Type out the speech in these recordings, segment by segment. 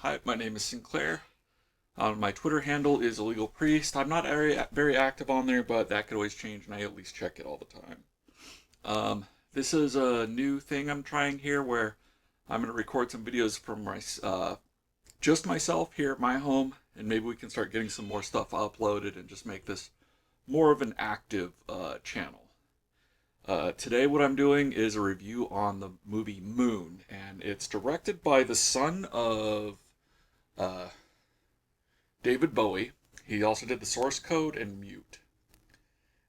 Hi, my name is Sinclair. My Twitter handle is Illegal Priest. I'm not very active on there, but that could always change, and I at least check it all the time. This is a new thing I'm trying here where I'm going to record some videos from just myself here at my home, and maybe we can start getting some more stuff uploaded and just make this more of an active channel. Today what I'm doing is a review on the movie Moon, and it's directed by the son of uh, David Bowie. He also did the source code and Mute.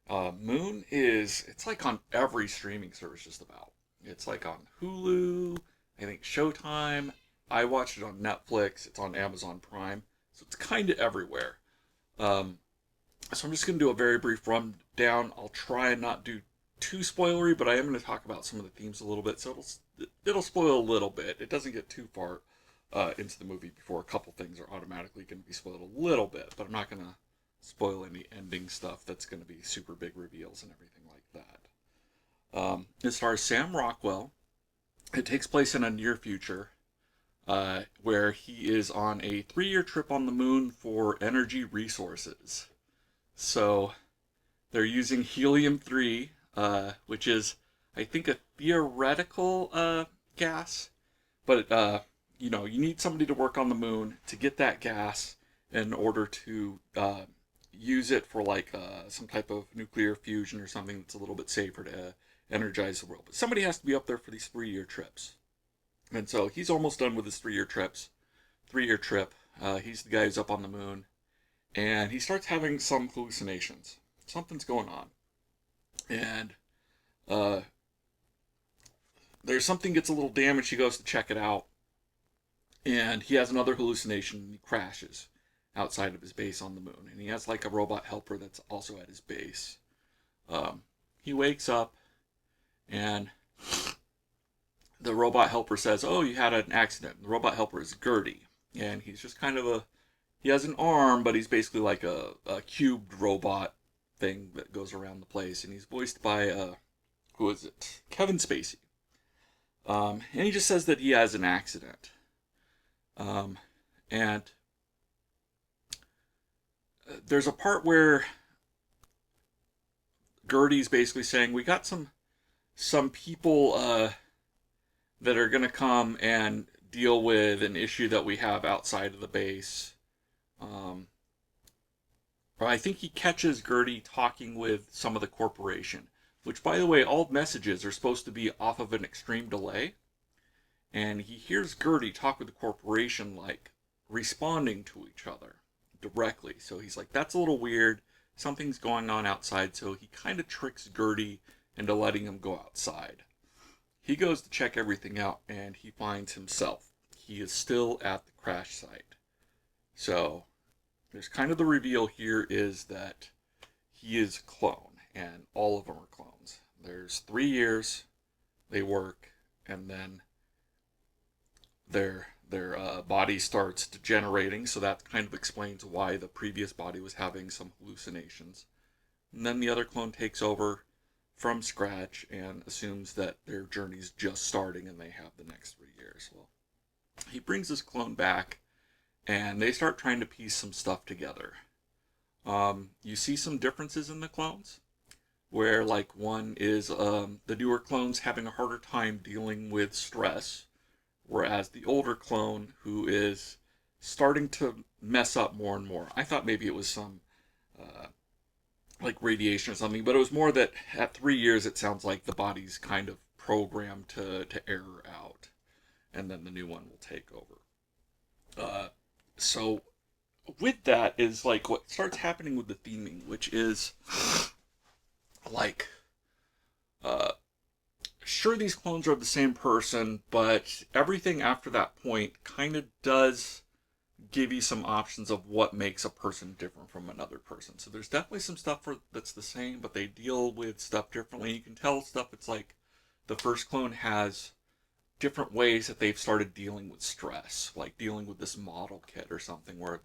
Moon it's like on every streaming service just about. It's like on Hulu, I think Showtime. I watched it on Netflix. It's on Amazon Prime. So it's kind of everywhere. Um, so I'm just going to do a very brief rundown. I'll try and not do too spoilery, but I am going to talk about some of the themes a little bit. So it'll spoil a little bit. It doesn't get too far into the movie before a couple things are automatically going to be spoiled a little bit, but I'm not going to spoil any ending stuff that's going to be super big reveals and everything like that. It stars Sam Rockwell. It takes place in a near future where he is on a 3-year trip on the moon for energy resources. So they're using helium-3, which is, I think, a theoretical gas, but you need somebody to work on the moon to get that gas in order to use it for some type of nuclear fusion or something that's a little bit safer to energize the world. But somebody has to be up there for these 3-year trips, and so he's almost done with his 3-year trips. 3-year trip. He's the guy who's up on the moon, and he starts having some hallucinations. Something's going on, and there's something gets a little damaged. He goes to check it out, and he has another hallucination, and he crashes outside of his base on the moon. And he has like a robot helper that's also at his base. He wakes up, and the robot helper says, "Oh, you had an accident." The robot helper is Gertie, and he's just kind of he has an arm, but he's basically like a cubed robot thing that goes around the place. And he's voiced by, who is it? Kevin Spacey. And he just says that he has an accident. And there's a part where Gertie's basically saying, we got some people that are going to come and deal with an issue that we have outside of the base. Or I think he catches Gertie talking with some of the corporation, which, by the way, all messages are supposed to be off of an extreme delay. And he hears Gertie talk with the corporation like responding to each other directly. So he's like, that's a little weird. Something's going on outside. So he kind of tricks Gertie into letting him go outside. He goes to check everything out, and he finds himself. He is still at the crash site. So there's kind of the reveal here is that he is a clone, and all of them are clones. There's 3 years they work, and then their body starts degenerating, so that kind of explains why the previous body was having some hallucinations. And then the other clone takes over from scratch and assumes that their journey's just starting and they have the next 3 years. Well, he brings this clone back, and they start trying to piece some stuff together. You see some differences in the clones, where like one is the newer clone's having a harder time dealing with stress, whereas the older clone, who is starting to mess up more and more. I thought maybe it was some like radiation or something, but it was more that at 3 years it sounds like the body's kind of programmed to error out, and then the new one will take over. So with that is like what starts happening with the theming, which is like sure, these clones are the same person, but everything after that point kind of does give you some options of what makes a person different from another person. So there's definitely some stuff that's the same, but they deal with stuff differently. You can tell stuff, it's like the first clone has different ways that they've started dealing with stress, like dealing with this model kit or something, where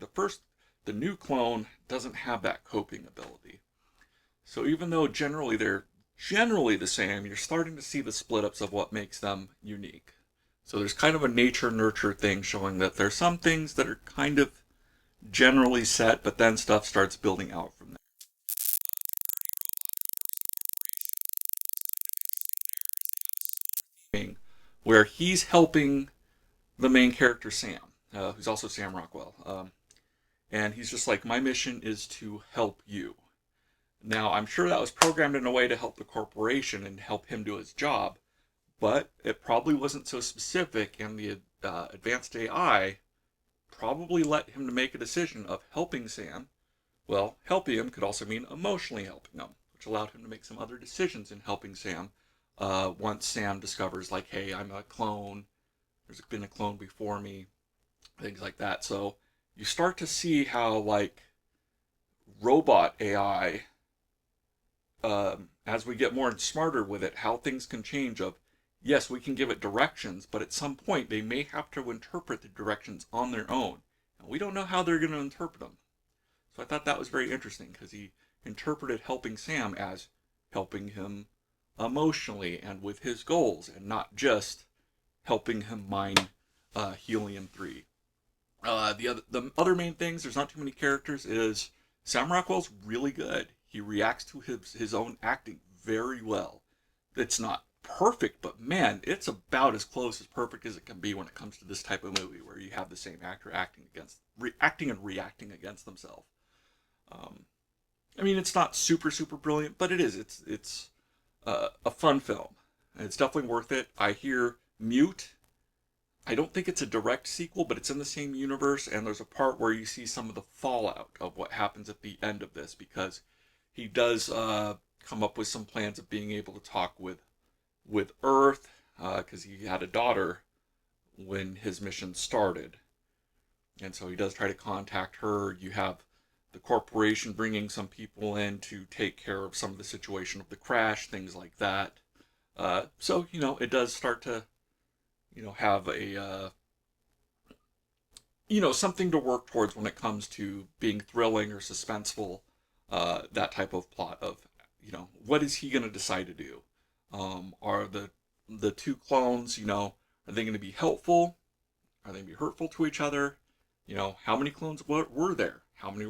the new clone doesn't have that coping ability. So even though they're generally the same, you're starting to see the split ups of what makes them unique. So there's kind of a nature-nurture thing showing that there's some things that are kind of generally set, but then stuff starts building out from there. Where he's helping the main character Sam, who's also Sam Rockwell. And he's just like, my mission is to help you. Now, I'm sure that was programmed in a way to help the corporation and help him do his job, but it probably wasn't so specific, and the advanced AI probably let him to make a decision of helping Sam. Well, helping him could also mean emotionally helping him, which allowed him to make some other decisions in helping Sam. Once Sam discovers, like, hey, I'm a clone, there's been a clone before me, things like that. So you start to see how, like, robot AI, as we get more and smarter with it, how things can change. Of, yes, we can give it directions, but at some point they may have to interpret the directions on their own. And we don't know how they're going to interpret them. So I thought that was very interesting, because he interpreted helping Sam as helping him emotionally and with his goals, and not just helping him mine helium-3. The other main things, there's not too many characters, is Sam Rockwell's really good. He reacts to his own acting very well. It's not perfect, but man, it's about as close as perfect as it can be when it comes to this type of movie, where you have the same actor acting and reacting against themselves. I mean, it's not super brilliant, but it is. It's a fun film. And it's definitely worth it. I hear Mute. I don't think it's a direct sequel, but it's in the same universe, and there's a part where you see some of the fallout of what happens at the end of this, because he does come up with some plans of being able to talk with Earth, because he had a daughter when his mission started, and so he does try to contact her. You have the corporation bringing some people in to take care of some of the situation of the crash, things like that. So, it does start to, have a, something to work towards when it comes to being thrilling or suspenseful, that type of plot of, what is he going to decide to do? Are the two clones, are they going to be helpful? Are they going to be hurtful to each other? How many clones were there? How many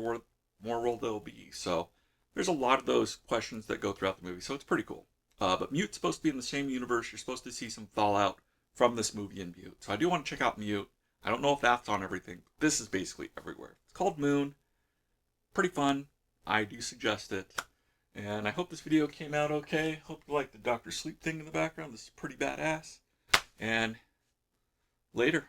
more will there be? So there's a lot of those questions that go throughout the movie, so it's pretty cool. But Mute's supposed to be in the same universe. You're supposed to see some fallout from this movie in Mute. So I do want to check out Mute. I don't know if that's on everything. This is basically everywhere. It's called Moon. Pretty fun. I do suggest it. And I hope this video came out okay. Hope you like the Dr. Sleep thing in the background. This is pretty badass. And later.